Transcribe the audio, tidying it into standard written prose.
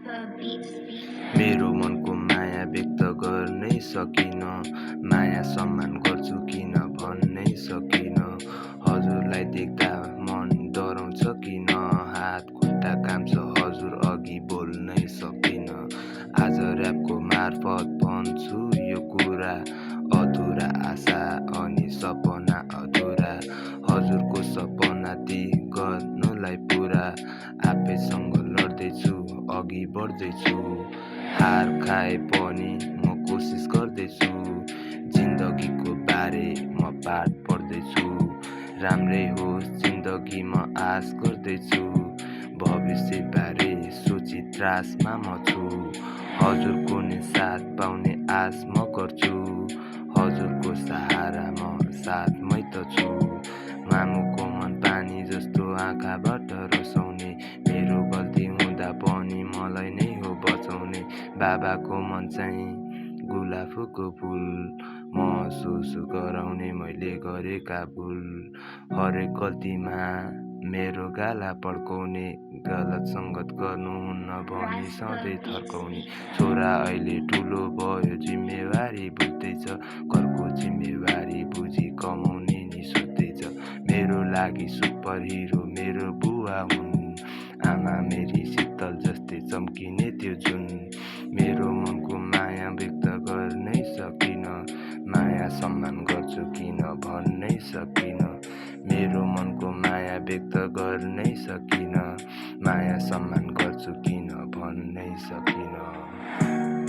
मेरो मनको माया व्यक्त गर्नै सकिन, माया सम्मान गर्छु किन भन्नै सकिन। हजुरलाई देख्दा मन डराउँछ किन, हात खुट्टा काम्छ हजुर अघि बोल्नै सकिन। आज ऱ्यापको मार्फत भन्छु यो कुरा, अधुरा आशा अनि सपना अधुरा। हजुरको सपना ती गर्नलाई पुरा, आफैसँग लड्दैछु अघि बढ्दैछु। हार खाए पनि म कोसिस गर्दैछु, जिन्दगीको बारे म पाठ पढ्दैछु। राम्रै होस् जिन्दगीमा आश गर्दैछु, भविष्य बारे सोची त्रासमा म छु। हजुरको नै साथ पाउने आश म गर्छु, हजुरको सहारा म साथमै त छु। मामुको मन पानी जस्तो आँखाबाट रसाउने, मेरो गल्ती हुँदा पनि मलाई नै हो बचाउने। बाबाको मन चाहिँ गुलाफको फुल, महसुस गराउने मैले गरेका भुल। हरेक गल्तीमा मेरो गाला पड्काउने, गलत सङ्गत गर्नुहुन्न भनी सधैँ थर्काउने। छोरा अहिले ठुलो भयो जिम्मेवारी बुझ्दैछ, घरको जिम्मेवारी बुझी कमाउने नि सोच्दैछ। मेरो लागि सुपर हिरो मेरो बुवा हुन्, आमा मेरी शीतल जस्तै चम्किने त्यो जुन। मेरो मनको माया व्यक्त गर्नै सकिन, माया सम्मान गर्छु किन भन्नै सकिन। मेरो मनको माया व्यक्त गर्नै सकिन, माया सम्मान गर्छु किन भन्नै सकिन।